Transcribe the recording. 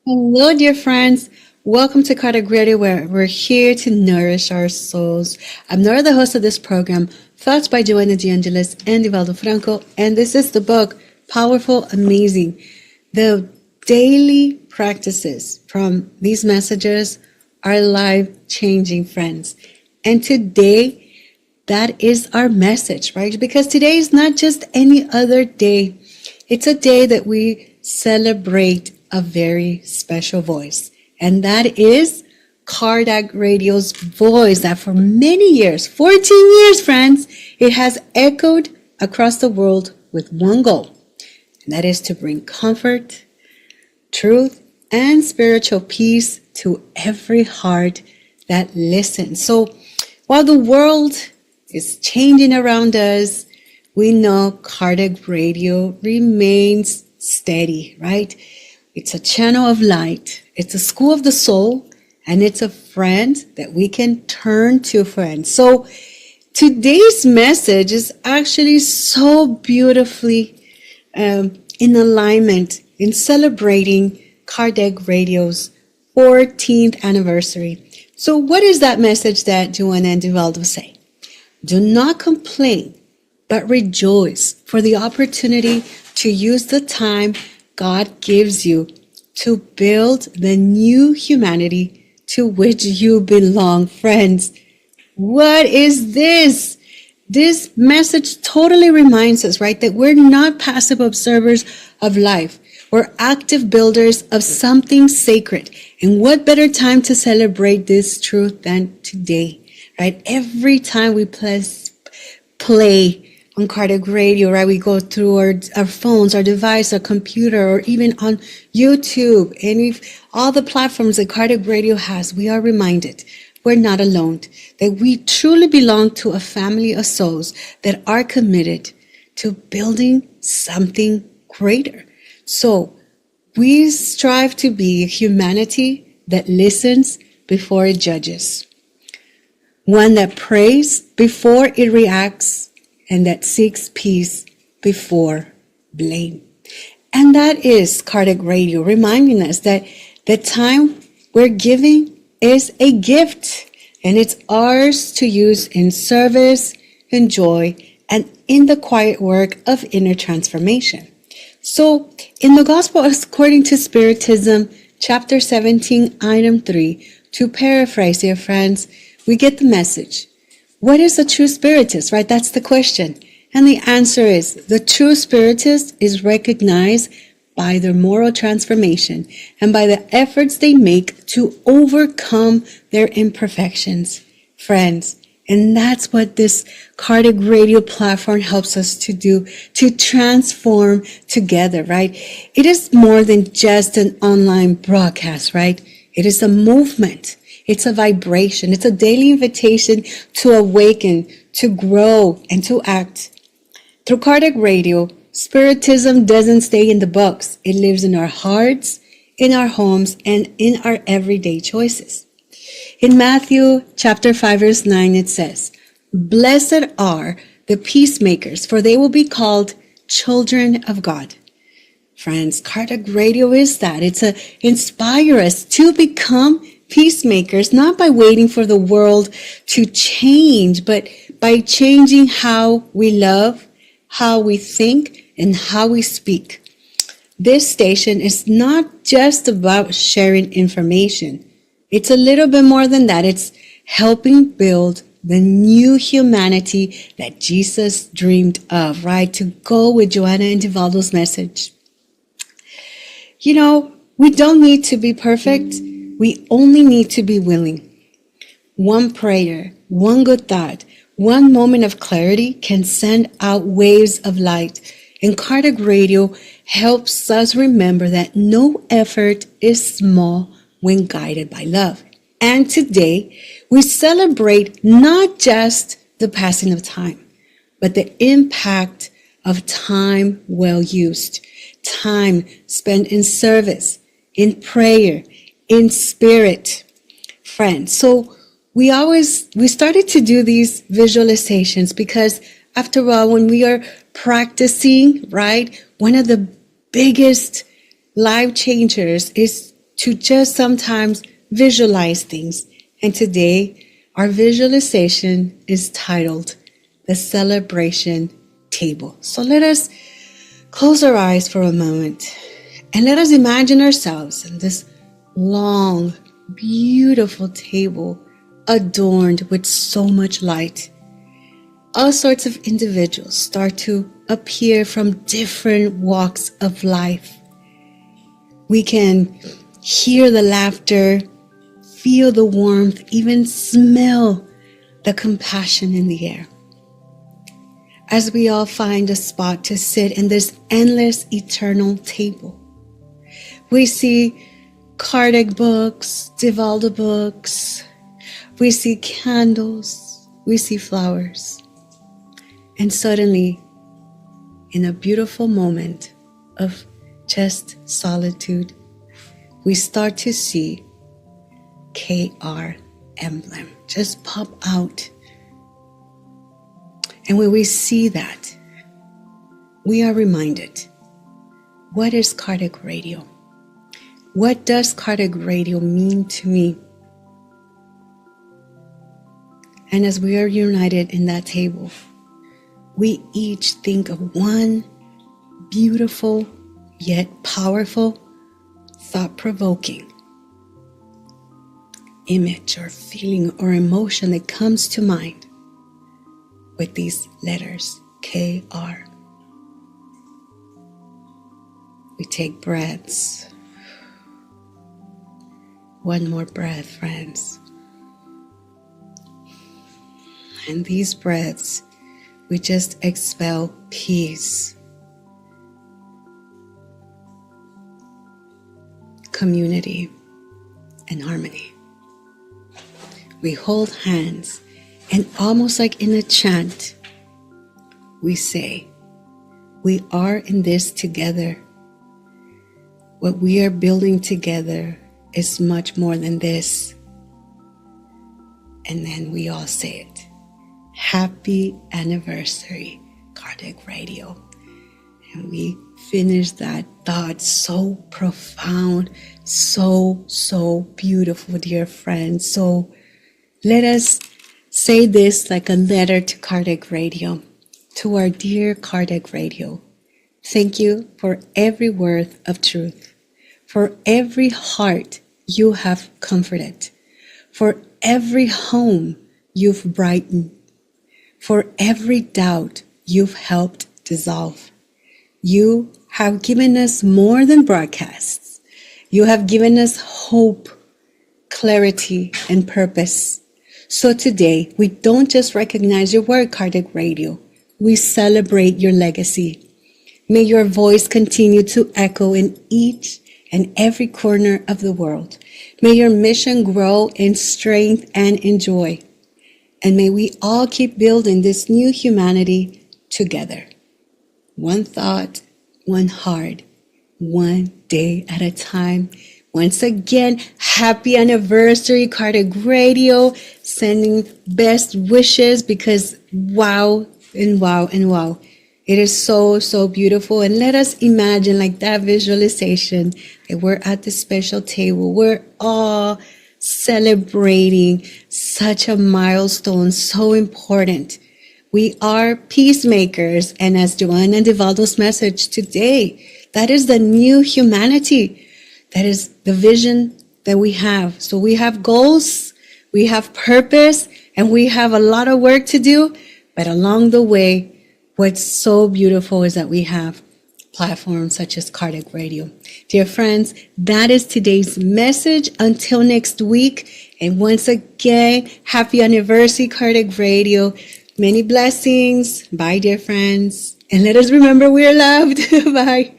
Hello, dear friends. Welcome to Kardec Radio, where we're here to nourish our souls. I'm Norah, the host of this program, thoughts by Joanna de Angelis and Divaldo Franco, and this is the book, Powerful, Amazing. The daily practices from these messages are life-changing, friends. And today, that is our message, right? Because today is not just any other day. It's a day that we celebrate a very special voice. And that is Kardec Radio's voice that for many years, 14 years, friends, it has echoed across the world with one goal. And that is to bring comfort, truth, and spiritual peace to every heart that listens. So while the world is changing around us, we know Kardec Radio remains steady, right? It's a channel of light. It's a school of the soul, and it's a friend that we can turn to, friends. So today's message is actually so beautifully in alignment in celebrating Kardec Radio's 14th anniversary. So what is that message that Joanna and Divaldo say? Do not complain, but rejoice for the opportunity to use the time God gives you to build the new humanity to which you belong, friends. What is this? This message totally reminds us, right, that we're not passive observers of life. We're active builders of something sacred. And what better time to celebrate this truth than today, right? Every time we play on Kardec Radio, right? We go through our phones, our device, our computer, or even on YouTube, all the platforms that Kardec Radio has, we are reminded we're not alone, that we truly belong to a family of souls that are committed to building something greater. So we strive to be humanity that listens before it judges, one that prays before it reacts, and that seeks peace before blame. And that is Kardec Radio reminding us that the time we're giving is a gift, and it's ours to use in service, in joy, and in the quiet work of inner transformation. So in the Gospel according to Spiritism, chapter 17, item 3, to paraphrase here, friends, we get the message. What is a true spiritist, right? That's the question. And the answer is, the true spiritist is recognized by their moral transformation and by the efforts they make to overcome their imperfections, friends. And that's what this Kardec Radio platform helps us to do, to transform together, right? It is more than just an online broadcast, right? It is a movement. It's a vibration. It's a daily invitation to awaken, to grow, and to act. Through Kardec Radio, Spiritism doesn't stay in the books. It lives in our hearts, in our homes, and in our everyday choices. In Matthew chapter 5, verse 9, it says, "Blessed are the peacemakers, for they will be called children of God." Friends, Kardec Radio is that. It's to inspire us to become peacemakers, not by waiting for the world to change, but by changing how we love, how we think, and how we speak. This station is not just about sharing information. It's a little bit more than that. It's helping build the new humanity that Jesus dreamed of, right? To go with Joanna and Divaldo's message. You know, we don't need to be perfect. We only need to be willing. One prayer, one good thought, one moment of clarity can send out waves of light. And Kardec Radio helps us remember that no effort is small when guided by love. And today, we celebrate not just the passing of time, but the impact of time well used, time spent in service, in prayer, in spirit, friends. So we started to do these visualizations because after all, when we are practicing, right, one of the biggest life changers is to just sometimes visualize things. And today, our visualization is titled The Celebration Table. So let us close our eyes for a moment and let us imagine ourselves in this long, beautiful table adorned with so much light. All sorts of individuals start to appear from different walks of life. We can hear the laughter, feel the warmth, even smell the compassion in the air. As we all find a spot to sit in this endless, eternal table, we see Kardec books, Divaldo books, we see candles, we see flowers. And suddenly, in a beautiful moment of just solitude, we start to see KR emblem just pop out. And when we see that, we are reminded, what is Kardec Radio? What does Kardec Radio mean to me? And as we are united in that table, we each think of one beautiful yet powerful, thought-provoking image or feeling or emotion that comes to mind with these letters, KR. We take breaths. One more breath, friends. And these breaths, we just expel peace, community, and harmony. We hold hands, and almost like in a chant, we say, we are in this together. What we are building together is much more than this. And then we all say it. Happy anniversary, Kardec Radio. And we finish that thought so profound, so beautiful, dear friends. So let us say this like a letter to Kardec Radio, to our dear Kardec Radio. Thank you for every word of truth, for every heart you have comforted, for every home you've brightened, for every doubt you've helped dissolve. You have given us more than broadcasts. You have given us hope, clarity, and purpose. So today, we don't just recognize your work, Kardec Radio. We celebrate your legacy. May your voice continue to echo in each and every corner of the world. May your mission grow in strength and in joy. And may we all keep building this new humanity together. One thought, one heart, one day at a time. Once again, happy anniversary, Kardec Radio. Sending best wishes because wow and wow and wow. It is so beautiful. And let us imagine like that visualization that we're at the special table. We're all celebrating such a milestone, so important. We are peacemakers. And as Joanna de Angelis' message today, that is the new humanity. That is the vision that we have. So we have goals, we have purpose, and we have a lot of work to do. But along the way, what's so beautiful is that we have platforms such as Kardec Radio. Dear friends, that is today's message. Until next week. And once again, happy anniversary, Kardec Radio. Many blessings. Bye, dear friends. And let us remember we are loved. Bye.